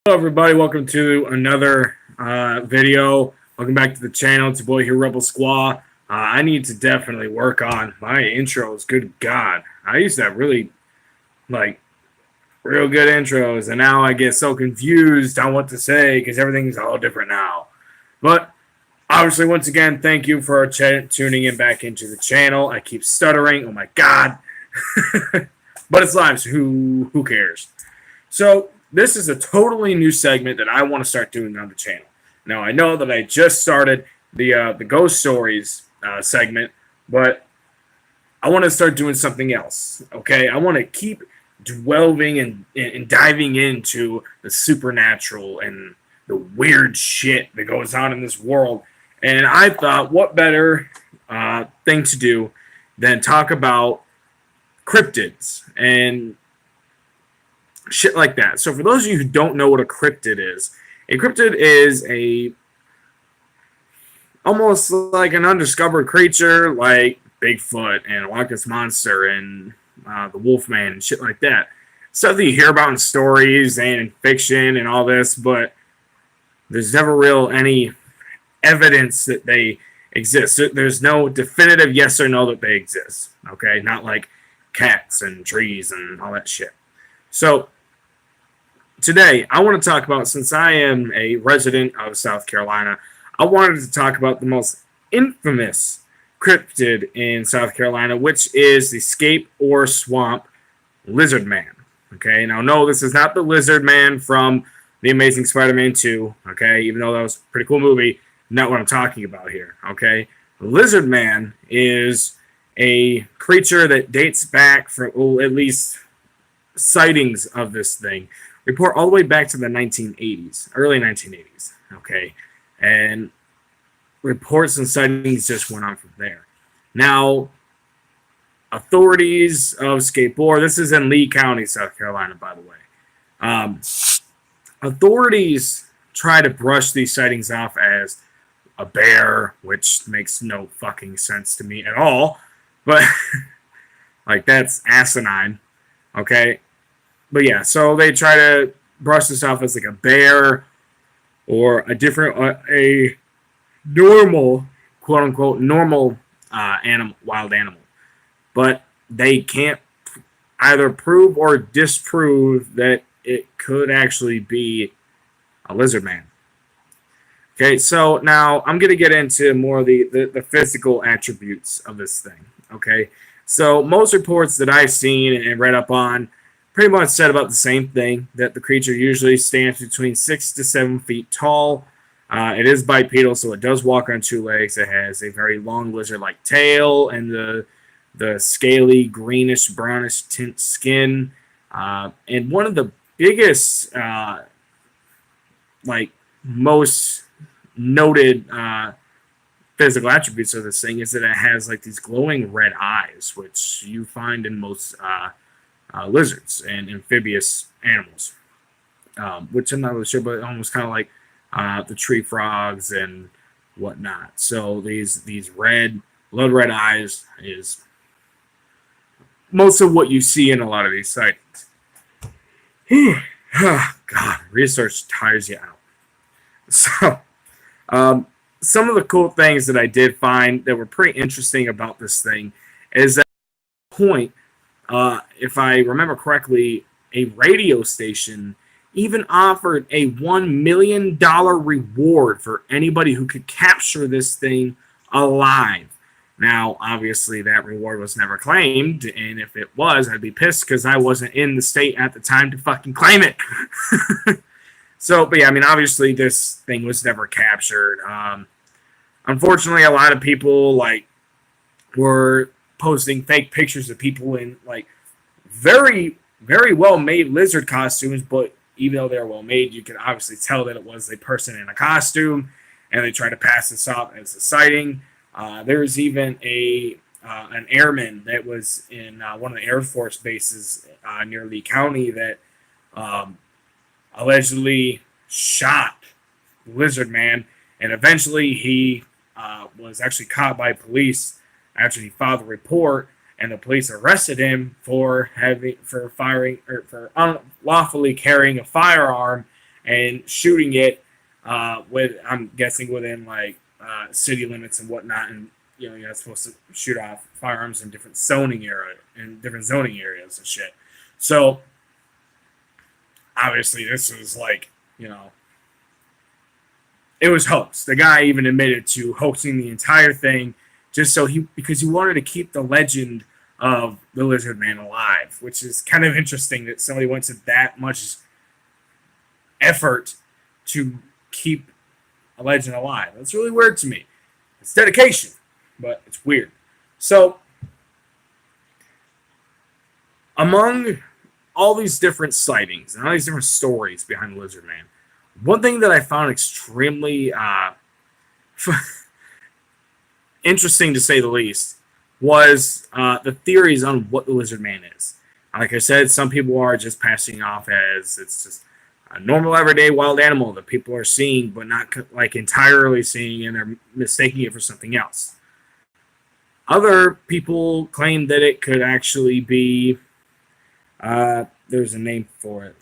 Hello, everybody. Welcome to another video. Welcome back to the channel. It's your boy here, Rebel Squaw. I need to definitely work on my intros. Good God. I used to have really, real good intros, and now I get so confused on what to say because everything's all different now. But obviously, once again, thank you for tuning in back into the channel. I keep stuttering. Oh, my God. But it's live, so who cares? So this is a totally new segment that I want to start doing on the channel. Now, I know that I just started the ghost stories segment, but I want to start doing something else. Okay, I want to keep delving and diving into the supernatural and the weird shit that goes on in this world. And I thought, what better thing to do than talk about cryptids and shit like that. So for those of you who don't know what a cryptid is a almost like an undiscovered creature like Bigfoot and Loch Ness Monster and the Wolfman and shit like that. Stuff that you hear about in stories and in fiction and all this, but there's never real any evidence that they exist. There's no definitive yes or no that they exist. Okay, not like cats and trees and all that shit. So today, I want to talk about, since I am a resident of South Carolina, I wanted to talk about the most infamous cryptid in South Carolina, which is the Scape or Swamp Lizard Man. Okay, now no, this is not the Lizard Man from The Amazing Spider-Man 2, okay, even though that was a pretty cool movie, not what I'm talking about here, okay? The Lizard Man is a creature that dates back from, well, at least sightings of this thing report all the way back to the 1980s, early 1980s, okay? And reports and sightings just went on from there. Now, authorities of Skateboard, this is in Lee County, South Carolina, by the way. Authorities try to brush these sightings off as a bear, which makes no fucking sense to me at all. But, like, that's asinine, okay? But yeah, so they try to brush this off as like a bear or a different, a normal, quote unquote, normal animal, wild animal. But they can't either prove or disprove that it could actually be a lizard man. Okay, so now I'm going to get into more of the physical attributes of this thing. Okay, so most reports that I've seen and read up on pretty much said about the same thing, that the creature usually stands between 6 to 7 feet tall. It is bipedal, so it does walk on two legs. It has a very long lizard-like tail and the scaly greenish brownish tint skin. And one of the biggest, most noted physical attributes of this thing is that it has like these glowing red eyes, which you find in most lizards and amphibious animals, which I'm not really sure, but almost kind of like the tree frogs and whatnot. So these blood red eyes is most of what you see in a lot of these sightings. God, research tires you out. So, some of the cool things that I did find that were pretty interesting about this thing is that at the point, if I remember correctly, a radio station even offered a $1 million reward for anybody who could capture this thing alive. Now, obviously, that reward was never claimed, and if it was, I'd be pissed because I wasn't in the state at the time to fucking claim it. So, but yeah, I mean, obviously, this thing was never captured. Unfortunately, a lot of people, were posting fake pictures of people in, very, very well-made lizard costumes, but even though they're well-made, you can obviously tell that it was a person in a costume, and they try to pass this off as a sighting. There's even an airman that was in one of the Air Force bases near Lee County that allegedly shot Lizard Man, and eventually he was actually caught by police after he filed a report, and the police arrested him for unlawfully carrying a firearm and shooting it with, I'm guessing, within like city limits and whatnot, and you're not supposed to shoot off firearms in different zoning areas and shit. So obviously this was like, it was hoax. The guy even admitted to hoaxing the entire thing just because he wanted to keep the legend of the Lizard Man alive, which is kind of interesting that somebody went to that much effort to keep a legend alive. That's really weird to me. It's dedication, but it's weird. So, among all these different sightings and all these different stories behind the Lizard Man, one thing that I found extremely interesting, to say the least, was the theories on what the Lizard Man is. Like I said, some people are just passing off as it's just a normal, everyday wild animal that people are seeing, but not like entirely seeing, and they're mistaking it for something else. Other people claim that it could actually be, there's a name for it.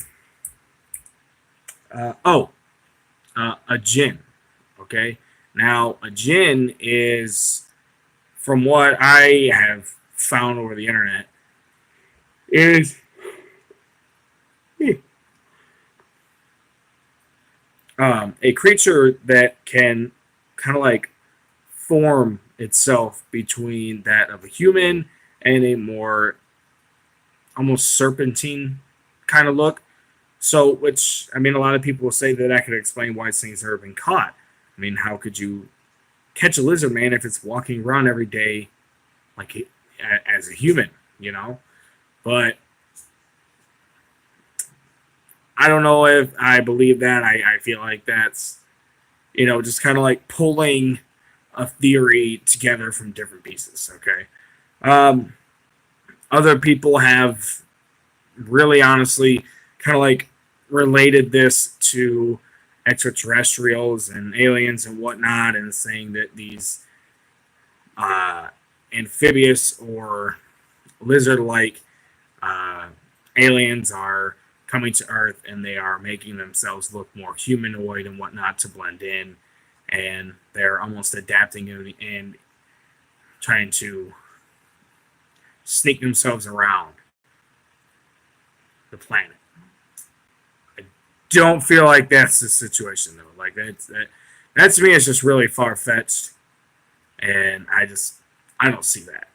A jinn. Okay? Now, a jinn is, from what I have found over the internet, is a creature that can kind of like form itself between that of a human and a more almost serpentine kind of look. So, which, I mean, a lot of people will say that could explain why things have been caught. I mean, how could you catch a lizard man if it's walking around every day like as a human, But I don't know if I believe that. I feel like that's, just kind of like pulling a theory together from different pieces, okay? Other people have really honestly kind of like related this to extraterrestrials and aliens and whatnot, and saying that these amphibious or lizard-like aliens are coming to Earth, and they are making themselves look more humanoid and whatnot to blend in, and they're almost adapting and trying to sneak themselves around the planet. I don't feel like that's the situation, though. Like that to me is just really far-fetched, and I don't see that.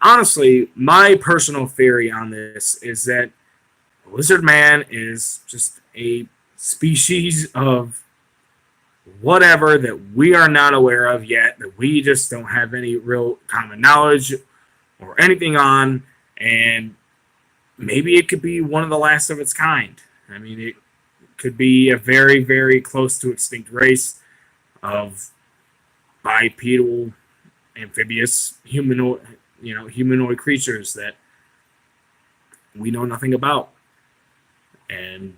Honestly, my personal theory on this is that Lizard Man is just a species of whatever that we are not aware of yet, that we just don't have any real common knowledge or anything on, and maybe it could be one of the last of its kind. I mean, it could be a very, very close to extinct race of bipedal, amphibious, humanoid creatures that we know nothing about. And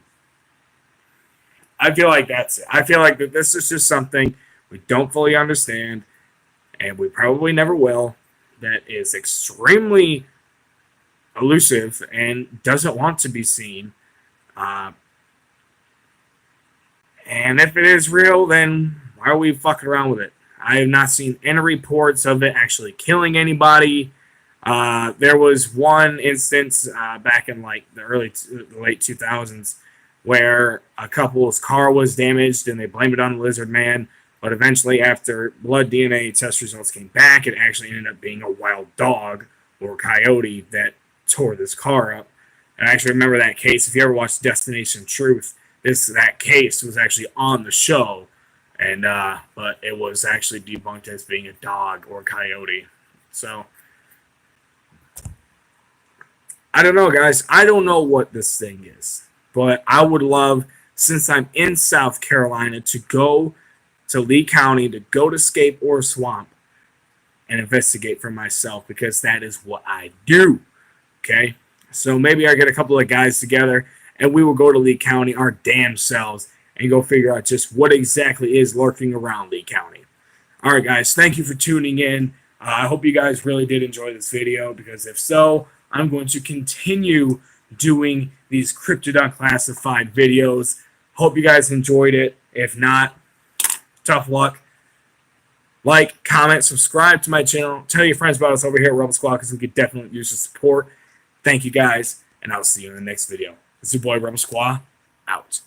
I feel like that's it. I feel like that this is just something we don't fully understand, and we probably never will, that is extremely elusive and doesn't want to be seen. And if it is real, then why are we fucking around with it? I have not seen any reports of it actually killing anybody. There was one instance back in like the late 2000s where a couple's car was damaged and they blamed it on the Lizard Man. But eventually, after blood DNA test results came back, it actually ended up being a wild dog or coyote that tore this car up. And I actually remember that case. If you ever watched Destination Truth, that case was actually on the show, and but it was actually debunked as being a dog or coyote. So I don't know, guys. I don't know what this thing is, but I would love, since I'm in South Carolina, to go to Lee County, to go to Scape or Swamp and investigate for myself, because that is what I do. Okay? So maybe I get a couple of guys together and we will go to Lee County our damn selves and go figure out just what exactly is lurking around Lee County. All right, guys. Thank you for tuning in. I hope you guys really did enjoy this video, because if so, I'm going to continue doing these Cryptid Unclassified videos. Hope you guys enjoyed it. If not, tough luck. Like, comment, subscribe to my channel. Tell your friends about us over here at Rebel Squad because we could definitely use your support. Thank you guys, and I'll see you in the next video. This is your boy Rebel Squad, out.